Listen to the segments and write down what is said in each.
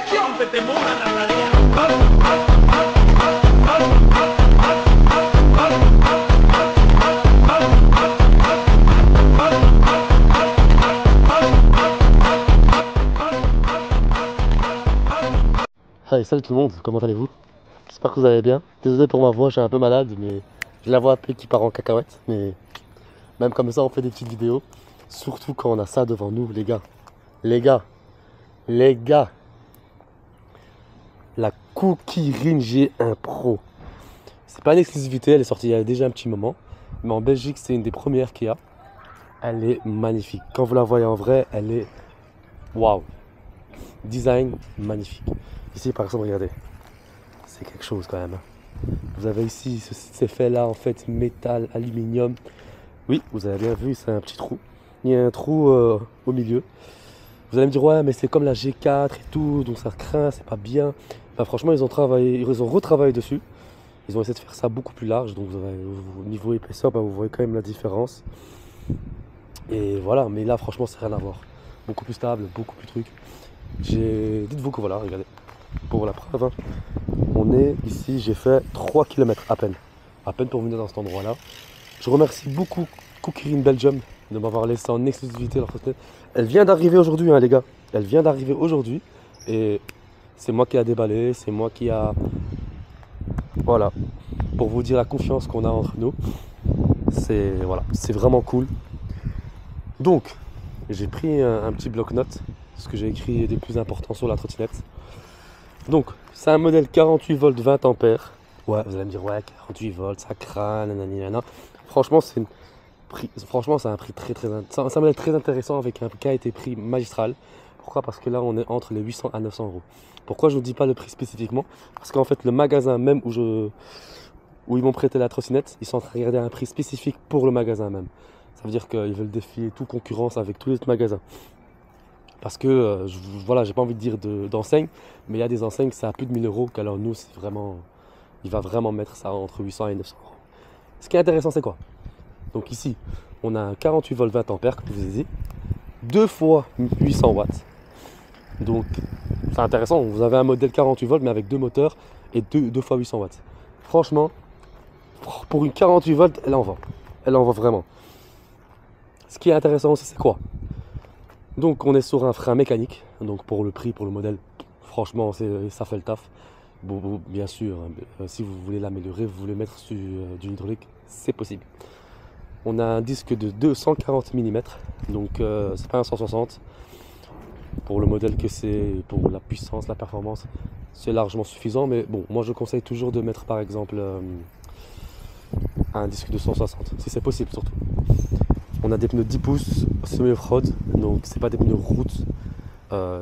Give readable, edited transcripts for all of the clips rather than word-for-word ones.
que te mueran la tarea. Hey, salut tout le monde, comment allez-vous? J'espère que vous allez bien. Désolé pour ma voix, je suis un peu malade, mais j'ai la voix un peu qui part en cacahuète. Mais même comme ça, on fait des petites vidéos. Surtout quand on a ça devant nous, les gars. Les gars, les gars. La Kukirin G1 Pro. C'est pas une exclusivité, elle est sortie il y a déjà un petit moment. Mais en Belgique, c'est une des premières qu'il y a. Elle est magnifique. Quand vous la voyez en vrai, elle est waouh. Design magnifique. Ici, par exemple, regardez. C'est quelque chose quand même. Vous avez ici ces faits là en fait métal, aluminium. Oui, vous avez bien vu, c'est un petit trou. Il y a un trou au milieu. Vous allez me dire ouais mais c'est comme la G4 et tout, donc ça craint, c'est pas bien. Enfin, franchement ils ont retravaillé dessus. Ils ont essayé de faire ça beaucoup plus large, donc vous avez, au niveau épaisseur, vous voyez quand même la différence. Et voilà, mais là franchement c'est rien à voir. Beaucoup plus stable, beaucoup plus truc. Dites-vous que voilà, regardez. Pour la preuve, hein. On est ici, j'ai fait 3 km à peine pour venir dans cet endroit là. Je remercie beaucoup Kukirin Belgium de m'avoir laissé en exclusivité leur trottinette. Elle vient d'arriver aujourd'hui hein, les gars, elle vient d'arriver aujourd'hui et c'est moi qui a déballé, c'est moi qui a... Voilà, pour vous dire la confiance qu'on a entre nous, c'est voilà, c'est vraiment cool. Donc, j'ai pris un petit bloc-notes, ce que j'ai écrit des plus importants sur la trottinette. Donc, c'est un modèle 48 volts 20 ampères. Ouais, vous allez me dire, ouais, 48 volts, ça craint, nanana. Franchement, c'est un prix c'est un modèle très intéressant avec un qualité-prix magistral. Pourquoi? Parce que là, on est entre les 800 à 900 euros. Pourquoi je ne vous dis pas le prix spécifiquement? Parce qu'en fait, le magasin même où ils m'ont prêté la trottinette, ils sont en train de regarder un prix spécifique pour le magasin même. Ça veut dire qu'ils veulent défier toute concurrence avec tous les autres magasins. Parce que, voilà, j'ai pas envie de dire d'enseigne, mais il y a des enseignes, c'est à plus de 1000 euros, qu'alors nous, c'est vraiment, il va vraiment mettre ça entre 800 et 900 euros. Ce qui est intéressant, c'est quoi? Donc ici, on a un 48 volts 20 ampères, comme je vous ai dit, 2 fois 800 watts. Donc, c'est intéressant, vous avez un modèle 48 volts, mais avec 2 moteurs et 2 fois 800 watts. Franchement, pour une 48 volts, elle en va. Elle en va vraiment. Ce qui est intéressant aussi, c'est quoi? Donc on est sur un frein mécanique, donc pour le prix, pour le modèle, franchement ça fait le taf. Bon, bien sûr, si vous voulez l'améliorer, vous voulez mettre sur du hydraulique, c'est possible. On a un disque de 240 mm, donc c'est pas un 160. Pour le modèle que c'est, pour la puissance, la performance, c'est largement suffisant. Mais bon, moi je conseille toujours de mettre par exemple un disque de 160, si c'est possible surtout. On a des pneus 10 pouces semi-off-road, donc c'est pas des pneus route,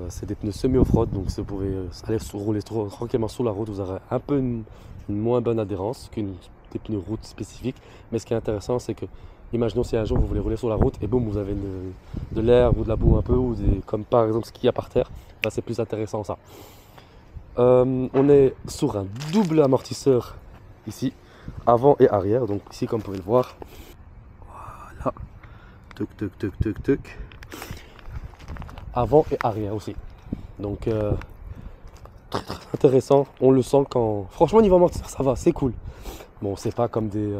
c'est des pneus semi-off-road, donc vous pouvez aller rouler tranquillement sur la route, vous aurez un peu une moins bonne adhérence que des pneus route spécifiques. Mais ce qui est intéressant, c'est que, imaginons si un jour vous voulez rouler sur la route et boum, vous avez de l'air ou de la boue un peu, ou comme par exemple ce qu'il y a par terre, là c'est plus intéressant ça. On est sur un double amortisseur ici, avant et arrière, donc ici comme vous pouvez le voir, voilà. Tuc, tuc, tuc, tuc, tuc. Avant et arrière aussi. Donc très intéressant. On le sent quand. Franchement niveau amortisseur ça va, c'est cool. Bon c'est pas comme des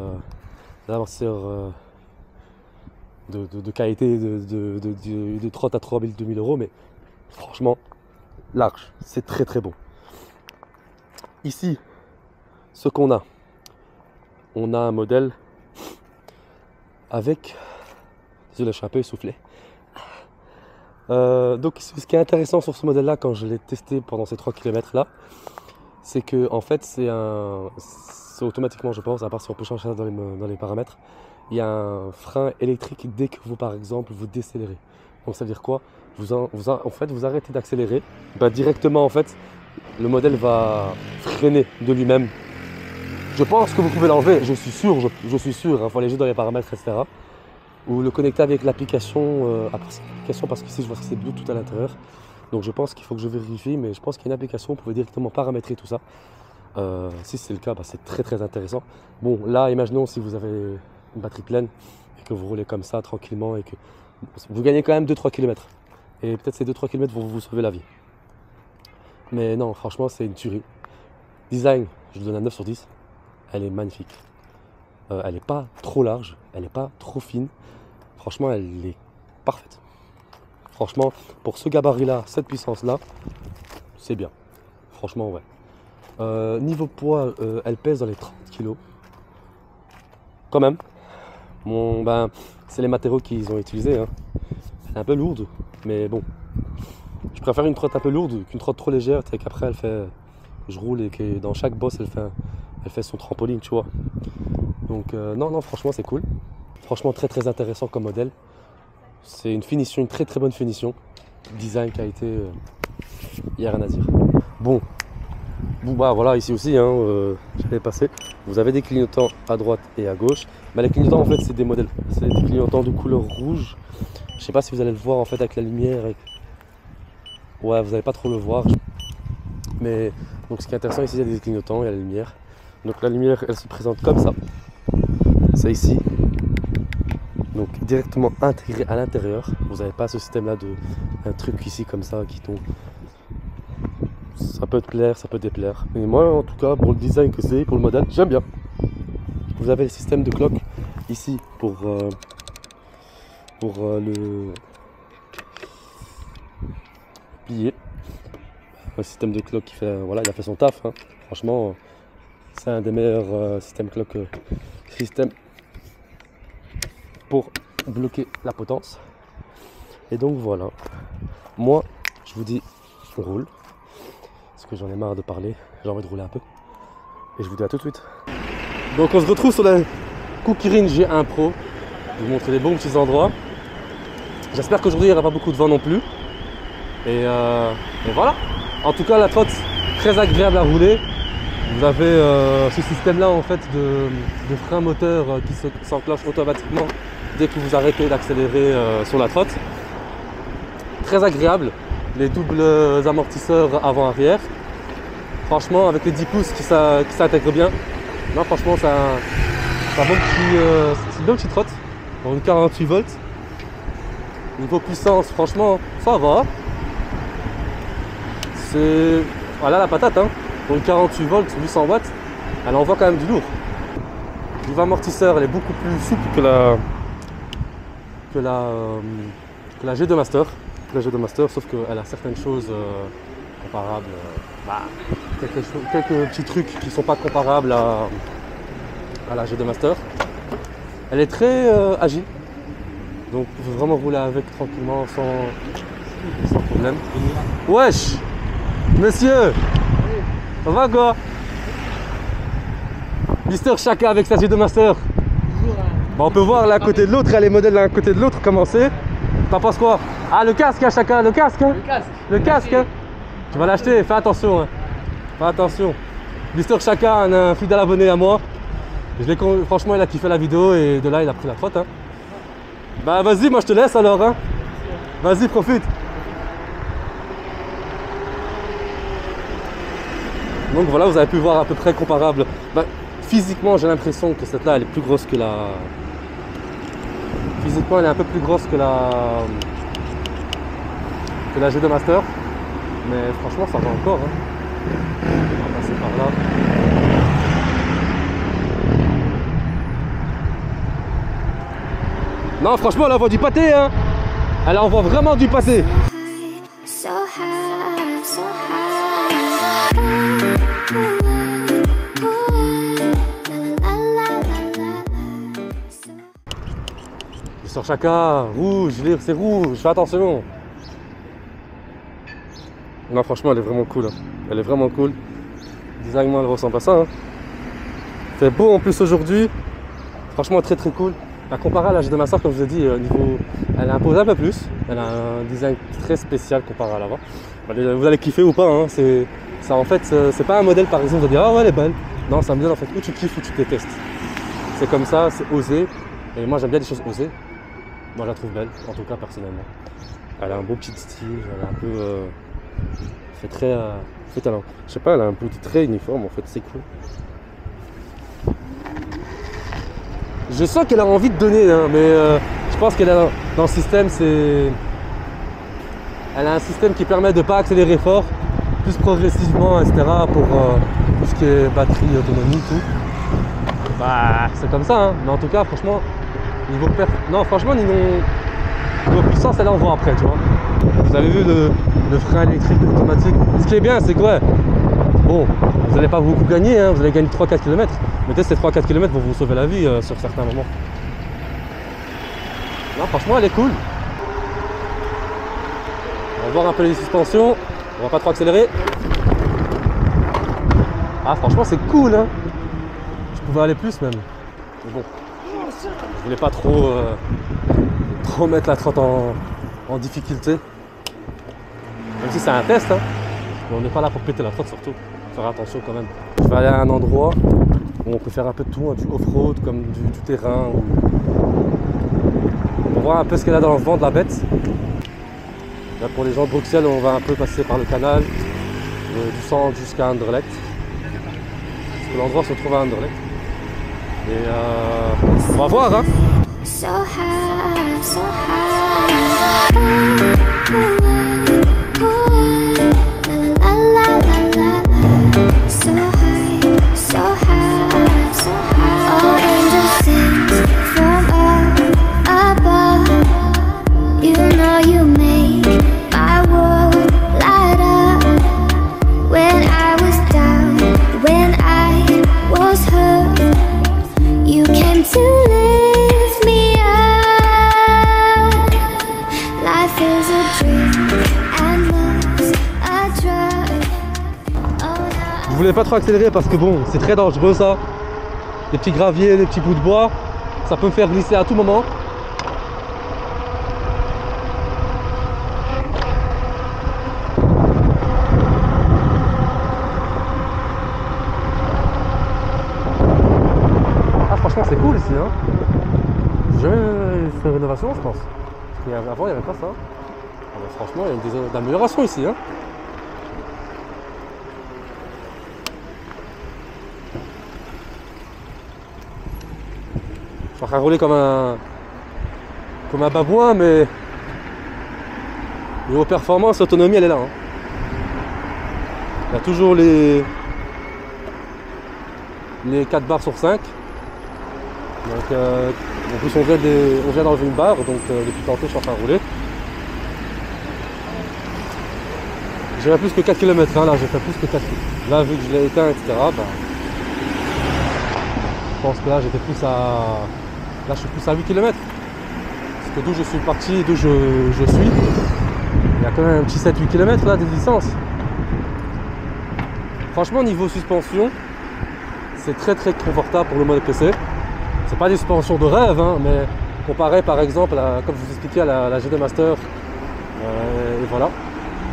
amortisseurs de qualité de 30 à 3000, 2000 euros, mais franchement large, c'est très bon. Ici, ce qu'on a, on a un modèle avec... Désolé, je suis un peu essoufflé. Donc ce qui est intéressant sur ce modèle là quand je l'ai testé pendant ces 3 km là, c'est que en fait c'est automatiquement, je pense, à part si on peut changer ça dans les paramètres, il y a un frein électrique dès que vous par exemple vous décélérez. Donc ça veut dire quoi? En fait vous arrêtez d'accélérer, directement en fait le modèle va freiner de lui-même. Je pense que vous pouvez l'enlever, je suis sûr, il faut aller juste dans les paramètres, etc. Ou le connecter avec l'application, parce que ici je vois que c'est Bluetooth à l'intérieur. Donc je pense qu'il faut que je vérifie, mais je pense qu'il y a une application, vous pouvez directement paramétrer tout ça. Si c'est le cas, c'est très intéressant. Bon là, imaginons si vous avez une batterie pleine et que vous roulez comme ça tranquillement et que vous gagnez quand même 2-3 km. Et peut-être ces 2-3 km vont vous sauver la vie. Mais non, franchement, c'est une tuerie. Design, je lui donne un 9 sur 10. Elle est magnifique. Elle n'est pas trop large, elle n'est pas trop fine. Franchement, elle est parfaite. Franchement, pour ce gabarit-là, cette puissance-là, c'est bien. Franchement, ouais. Niveau poids, elle pèse dans les 30 kg. Quand même. Bon, ben, c'est les matériaux qu'ils ont utilisés. Hein. Elle est un peu lourde, mais bon. Je préfère une trotte un peu lourde qu'une trotte trop légère, c'est qu'après elle fait. Je roule et que dans chaque boss elle fait son trampoline, tu vois. Donc non, franchement c'est cool. Franchement très très intéressant comme modèle. C'est une finition, une très très bonne finition. Design qui a été. Il n'y a rien à dire. Bon bah voilà, ici aussi, j'avais passé. Vous avez des clignotants à droite et à gauche. Mais les clignotants en fait c'est des modèles. C'est des clignotants de couleur rouge. Je sais pas si vous allez le voir en fait avec la lumière. Ouais, vous n'allez pas trop le voir. Mais donc ce qui est intéressant ici, il y a des clignotants, il y a la lumière. Donc la lumière, elle se présente comme ça. C'est ici. Donc directement intégré à l'intérieur. Vous n'avez pas ce système-là de un truc ici comme ça qui tombe. Ça peut te plaire, ça peut déplaire. Et moi, en tout cas, pour le design que c'est, pour le modèle, j'aime bien. Vous avez le système de cloque ici pour le plier. Un système de cloque qui fait, voilà, il a fait son taf. Hein. Franchement, c'est un des meilleurs systèmes cloque, système pour bloquer la potence. Et donc voilà. Moi, je vous dis, on roule. Parce que j'en ai marre de parler. J'ai envie de rouler un peu. Et je vous dis à tout de suite. Donc on se retrouve sur la Kukirin G1 Pro. Je vais vous montrer des bons petits endroits. J'espère qu'aujourd'hui il n'y aura pas beaucoup de vent non plus. Et voilà. En tout cas la trotte très agréable à rouler. Vous avez ce système là en fait de frein moteur qui s'enclenche automatiquement dès que vous arrêtez d'accélérer sur la trotte. Très agréable. Les doubles amortisseurs avant-arrière. Franchement avec les 10 pouces qui s'intègrent bien. Non franchement c'est une bonne petite trotte. Pour une 48 volts. Niveau puissance franchement ça va. C'est. Voilà la patate hein. Pour une 48 volts, 800 watts, elle envoie quand même du lourd. Niveau amortisseur, elle est beaucoup plus souple que la G2 Master. La G2 Master, sauf qu'elle a certaines choses comparables. Quelques petits trucs qui ne sont pas comparables à la G2 Master. Elle est très agile. Donc vous pouvez vraiment rouler avec tranquillement sans problème. Wesh! Monsieur! Ça va quoi? Mister Chaka avec sa G2 Master. Bon, on peut voir l'un côté de l'autre, les modèles l'un côté de l'autre, comment c'est. T'en penses quoi? Ah le casque hein, Chaka, le casque hein? Le casque hein? Tu vas l'acheter, fais attention hein. Fais attention. Mister Chaka, un fidèle abonné à moi. Franchement il a kiffé la vidéo et de là il a pris la trotte hein. Bah vas-y, moi je te laisse alors hein. Vas-y, profite. Donc voilà, vous avez pu voir à peu près comparable. Bah, physiquement, j'ai l'impression que cette là, elle est plus grosse que la. Physiquement, elle est un peu plus grosse que la G2 Master. Mais franchement, ça va encore. Hein. On va passer par là. Non, franchement, elle envoie du pâté. Hein. Elle envoie vraiment du pâté. Sur Chaka, rouge, c'est rouge, fais attention. Non franchement elle est vraiment cool, hein. Elle est vraiment cool. Designement elle ressemble à ça. Hein. C'est beau en plus aujourd'hui. Franchement très très cool. À comparer à la G2 Master comme je vous ai dit, niveau, elle impose un peu plus. Elle a un design très spécial comparé à l'avant. Vous allez kiffer ou pas, hein. Ça en fait, c'est pas un modèle par exemple de dire ah ouais elle est belle. Non c'est un modèle en fait où tu kiffes ou tu détestes. C'est comme ça, c'est osé. Et moi j'aime bien les choses osées. Moi je la trouve belle, en tout cas personnellement. Elle a un beau petit style, elle a un peu. Fait très. Fait talent. Je sais pas, elle a un petit très uniforme en fait, c'est cool. Je sens qu'elle a envie de donner, hein, mais je pense qu'elle a dans le système, c'est. Elle a un système qui permet de ne pas accélérer fort plus progressivement, etc. pour tout ce qui est batterie, autonomie, tout. Bah, c'est comme ça, hein. Mais en tout cas, franchement, niveau puissance, elle en voit après, tu vois. Vous avez vu le frein électrique automatique. Ce qui est bien, c'est que ouais, bon, vous n'allez pas beaucoup gagner, hein, vous allez gagner 3-4 km. Mais peut-être ces 3-4 km vont vous sauver la vie sur certains moments. Non, franchement, elle est cool. On va voir un peu les suspensions. On va pas trop accélérer. Ah, franchement, c'est cool, hein. Je pouvais aller plus même. Mais bon, je voulais pas trop mettre la trotte en difficulté. Même si c'est un test, hein. Mais on n'est pas là pour péter la trotte surtout. Faire attention quand même. Je vais aller à un endroit où on peut faire un peu de tout, hein, du off-road comme du terrain. On va voir un peu ce qu'elle a dans le vent de la bête. Là, pour les gens de Bruxelles, on va un peu passer par le canal du centre jusqu'à Anderlecht. Parce que l'endroit se trouve à Anderlecht. Et on va voir, hein. So high, so high. La la la la la. So high, so high, so high. All angels sing from above. You know you make my world light up. When I was down, when I was hurt, you came to lift me up. Life is a dream and love's a drug. Oh, no. Je voulais pas trop accélérer parce que bon, c'est très dangereux ça. Des petits graviers, des petits bouts de bois, ça peut me faire glisser à tout moment. Ah, franchement, c'est cool ici, hein. J'ai jamais fait une rénovation, je pense. Parce qu'avant, il n'y avait pas ça. Ah bah, franchement, il y a des améliorations ici, hein. Je suis en train de rouler comme un babouin, mais niveau performance, autonomie, elle est là, hein. Il y a toujours les 4 barres sur 5. Donc, en plus, on vient d'enlever une barre, donc depuis tantôt, je suis en train de rouler. J'ai fait plus que 4 km, hein, là, j'ai fait plus que 4 km. Là, vu que je l'ai éteint, etc., bah, je pense que là, j'étais plus à... Là, je suis plus à 8 km. Parce que d'où je suis parti, d'où je suis, il y a quand même un petit 7-8 km là de distance. Franchement, niveau suspension, c'est très très confortable pour le mode PC. C'est pas des suspensions de rêve, hein, mais comparé par exemple, comme je vous expliquais, à la GT Master, et voilà.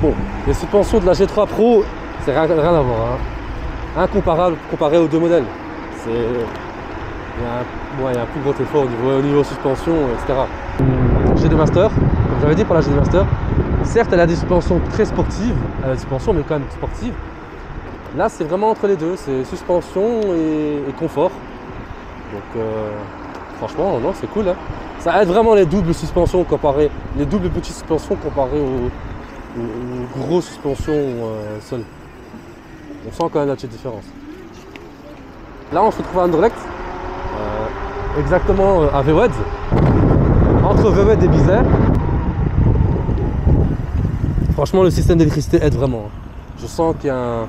Bon, les suspensions de la G3 Pro, c'est rien à voir, hein. Incomparable comparé aux deux modèles. Il y a un plus gros effort au niveau suspension, etc. GT Master, comme j'avais dit pour la GT Master, certes elle a des suspensions très sportives, elle a des suspensions mais quand même sportives. Là c'est vraiment entre les deux, c'est suspension et confort. Donc franchement non, c'est cool, hein. Ça aide vraiment les doubles suspensions comparées, les doubles petites suspensions comparées aux grosses suspensions seules. On sent quand même la petite différence. Là on se retrouve à Anderlecht. Exactement à Vewed, entre Vewed et Bizet. Franchement, le système d'électricité aide vraiment. Je sens qu'il y a un...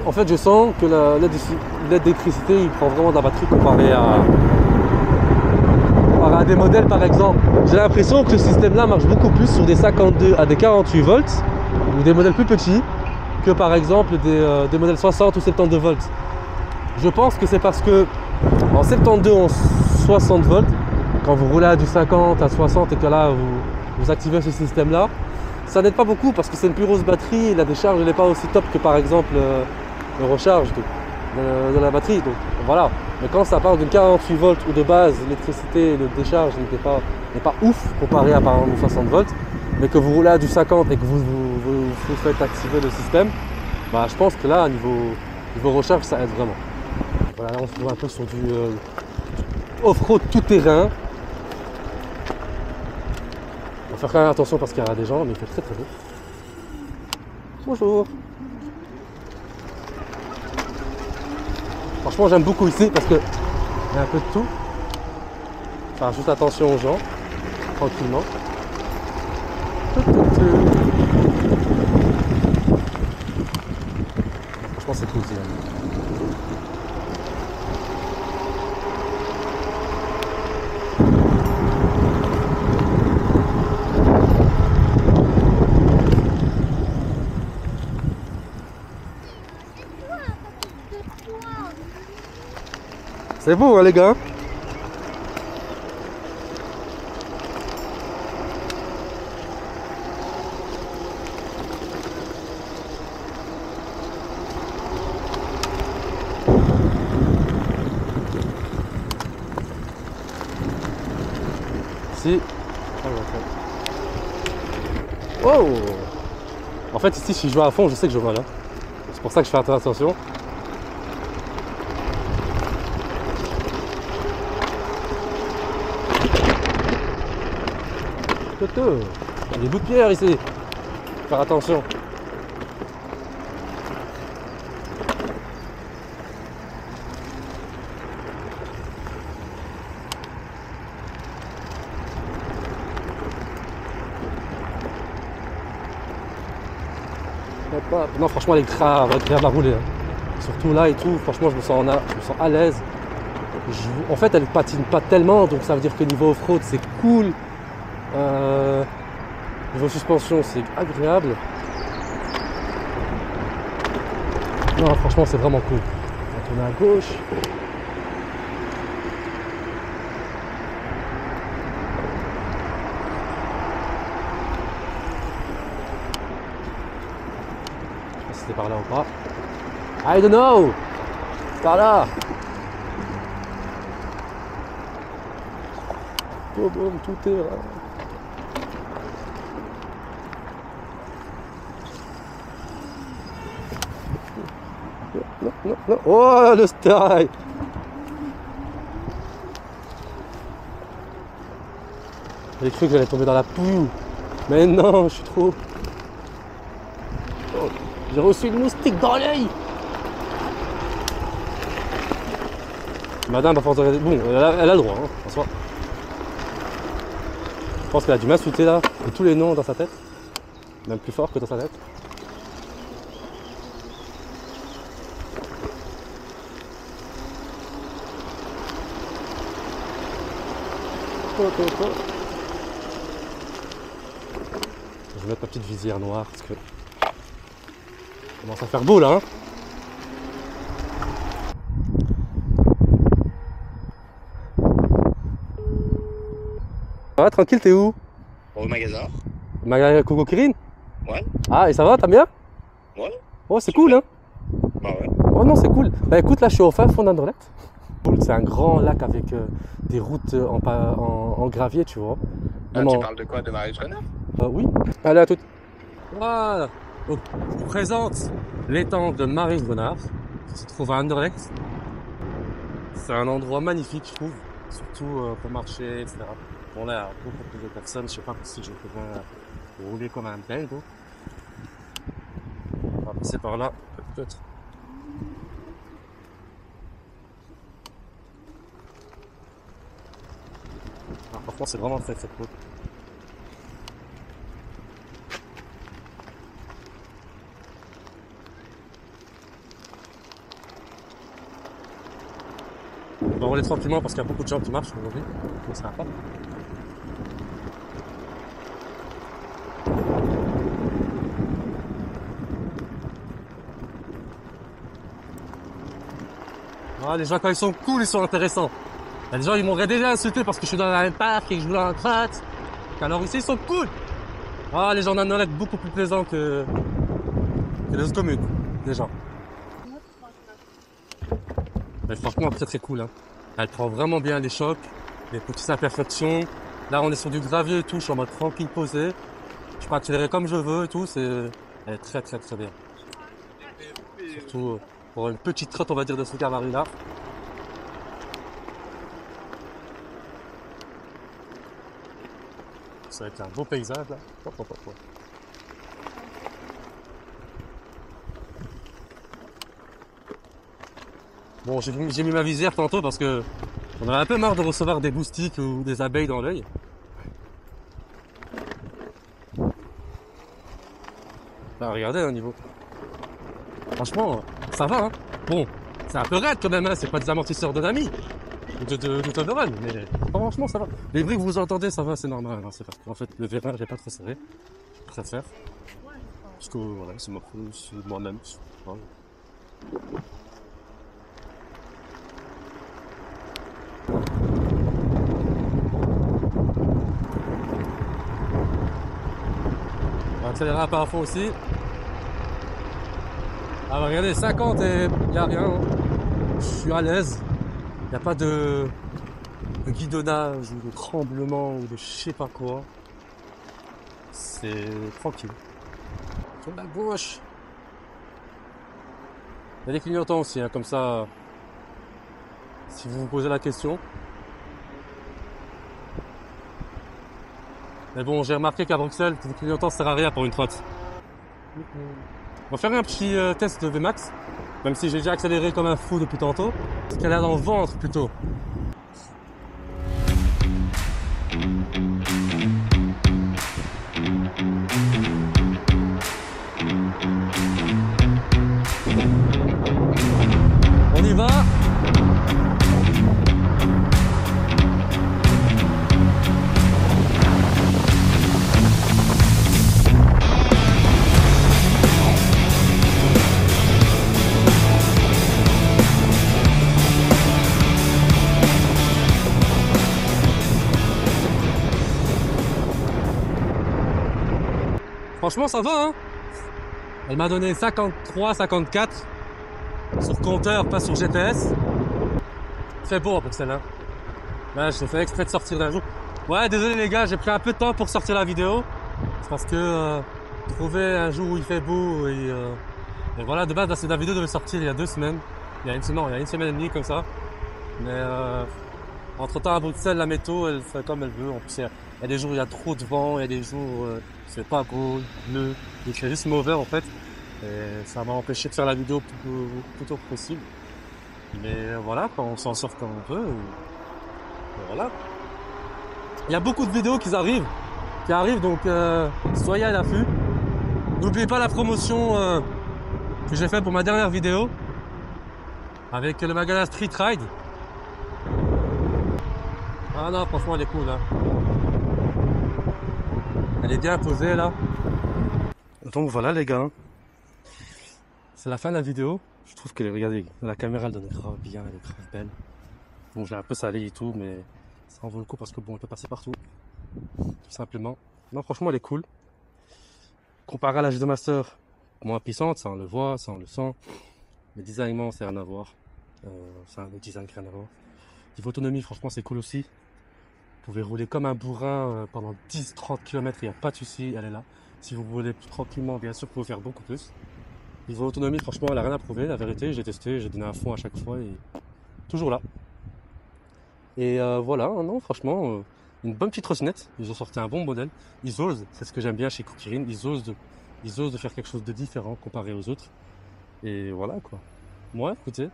En fait, je sens que l'aide d'électricité, il prend vraiment de la batterie comparé à des modèles, par exemple. J'ai l'impression que ce système-là marche beaucoup plus sur des 52 à des 48 volts ou des modèles plus petits que, par exemple, des modèles 60 ou 72 volts. Je pense que c'est parce que en 72 en 60 volts, quand vous roulez à du 50 à 60 et que là vous activez ce système là, ça n'aide pas beaucoup parce que c'est une plus grosse batterie et la décharge n'est pas aussi top que par exemple le recharge de la batterie. Donc voilà. Mais quand ça part d'une 48 volts ou de base, l'électricité, le décharge n'est pas ouf comparé à par exemple 60 volts, mais que vous roulez à du 50 et que vous faites activer le système, bah, je pense que là, niveau recharge, ça aide vraiment. Voilà, là on se trouve un peu sur du off-road tout terrain. On va faire quand même attention parce qu'il y aura des gens, mais il fait très très beau. Bonjour. Franchement, j'aime beaucoup ici parce que il y a un peu de tout. Faire juste attention aux gens, tranquillement. Franchement, c'est cool ici. C'est beau, hein, les gars? Si. Oh! En fait, ici, si je vais à fond, je sais que je vole. Hein. C'est pour ça que je fais attention. Il y a des bouts de pierre ici. Faut faire attention. Non, franchement, elle est grave agréable à rouler. Hein. Surtout là et tout, franchement, je me sens à l'aise. En fait, elle ne patine pas tellement, donc ça veut dire que niveau off-road, c'est cool. Niveau suspension, c'est agréable. Non, franchement, c'est vraiment cool. On va tourner à gauche. Je sais pas si c'était par là ou pas. I don't know. Par là. Boum, boum, tout est là. Non, non, non. Oh, le style. J'ai cru que j'allais tomber dans la poule. Mais non, je suis trop... Oh, j'ai reçu une moustique dans l'œil. Madame, à force de regarder... Bon, elle a le droit, hein, en soi. Je pense qu'elle a dû m'insulter là, et tous les noms dans sa tête. Même plus fort que dans sa tête. Je vais mettre ma petite visière noire parce que ça commence à faire beau là. Hein. Ça va, tranquille, t'es où? Au magasin. Magasin Coco Kirin? Ouais. Ah, et ça va, t'as bien? Ouais. Oh, c'est cool, hein? Bah ouais. Oh non, c'est cool. Bah écoute, là, je suis au fin fond d'Anderlecht. C'est un grand lac avec des routes en gravier, tu vois. Ah, tu parles de quoi? De Marius Renard? Oui. Allez, à toutes. Voilà. Donc, je vous présente l'étang de Marius Renard, qui se trouve à Anderlecht. C'est un endroit magnifique, je trouve. Surtout pour marcher, etc. Bon, là, il y a beaucoup plus de personnes. Je sais pas si je pourrais rouler comme un dingo. On va passer par là, peut-être. Franchement, c'est vraiment très très cool. On va rouler tranquillement parce qu'il y a beaucoup de gens qui marchent aujourd'hui. Mais ça va pas. Ah, les gens, quand ils sont cool, ils sont intéressants. Il y a des gens, ils m'auraient déjà insulté parce que je suis dans un parc et que je joue dans un krat. Alors ici, ils sont cool. Ah, les gens d'Anderlecht beaucoup plus plaisants que les autres communes, les gens. Mais franchement, très très cool. Hein. Elle prend vraiment bien les chocs, les petites imperfections. Là, on est sur du gravier et tout, je suis en mode tranquille, posé. Je peux accélérer comme je veux et tout, elle est très très très bien. Surtout pour une petite trotte, on va dire, de ce gabarit-là. Ça va être un beau paysage là. Bon, j'ai mis ma visière tantôt parce que on avait un peu marre de recevoir des moustiques ou des abeilles dans l'œil. Bah regardez au niveau. Franchement, ça va hein. Bon, c'est un peu raide quand même, hein. C'est pas des amortisseurs de Dami ou de Toblerone, mais franchement ça va. Les bruits que vous entendez, ça va, c'est normal. Hein. C'est parce qu'en fait le vérin, j'ai pas trop serré. Je préfère. Parce que voilà, c'est moi-même. Voilà. On va accélérer un peu à fond aussi. Ah bah regardez, 50 et y a rien. Hein. Je suis à l'aise. Il n'y a pas de guidonnage ou de tremblement ou de je sais pas quoi. C'est tranquille. Sur la gauche. Il y a des clignotants aussi, hein, comme ça. Si vous vous posez la question. Mais bon, j'ai remarqué qu'à Bruxelles, les clignotants ça sert à rien pour une trotte. On va faire un petit test de VMAX, même si j'ai déjà accéléré comme un fou depuis tantôt. Parce qu'elle a dans le ventre plutôt. On y va. Franchement ça va hein. Elle m'a donné 53, 54 sur compteur, pas sur GPS. C'est beau pour celle-là. Là j'ai fait exprès de sortir d'un jour. Ouais désolé les gars, j'ai pris un peu de temps pour sortir la vidéo. C'est parce que trouver un jour où il fait beau et voilà, de base la vidéo devait sortir il y a 2 semaines. Il y a une semaine et demie comme ça. Mais entre temps à Bruxelles la météo elle fait comme elle veut. En plus il y a des jours où il y a trop de vent, il y a des jours c'est pas beau, bleu, il fait juste mauvais en fait. Et ça m'a empêché de faire la vidéo plus tôt que possible. Mais voilà, quand on s'en sort comme on peut. Et voilà. Il y a beaucoup de vidéos qui arrivent donc soyez à l'affût. N'oubliez pas la promotion que j'ai faite pour ma dernière vidéo avec le magasin Street Ride. Ah non, franchement elle est cool là. Elle est bien posée là. Donc voilà les gars. C'est la fin de la vidéo. Je trouve que, regardez, la caméra elle donne grave bien, elle est grave belle. Bon j'ai un peu salé et tout, mais ça en vaut le coup parce que bon, elle peut passer partout. Tout simplement. Non franchement elle est cool. Comparé à la G2 Master, moins puissante, ça on le voit, ça on le sent. Le designement c'est rien à voir. C'est un design rien à voir. Niveau autonomie franchement c'est cool aussi. Vous pouvez rouler comme un bourrin pendant 10-30 km, il n'y a pas de souci, elle est là. Si vous voulez tranquillement, bien sûr, vous pouvez faire beaucoup plus. Niveau autonomie, franchement, elle n'a rien à prouver, la vérité. J'ai testé, j'ai donné un fond à chaque fois et toujours là. Et voilà, non, franchement, une bonne petite trottinette. Ils ont sorti un bon modèle. Ils osent, c'est ce que j'aime bien chez Kukirin, ils osent de faire quelque chose de différent comparé aux autres. Et voilà, quoi. Moi, écoutez,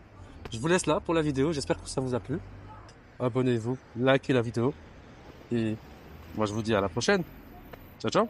je vous laisse là pour la vidéo. J'espère que ça vous a plu. Abonnez-vous, likez la vidéo. Et moi je vous dis à la prochaine. Ciao ciao.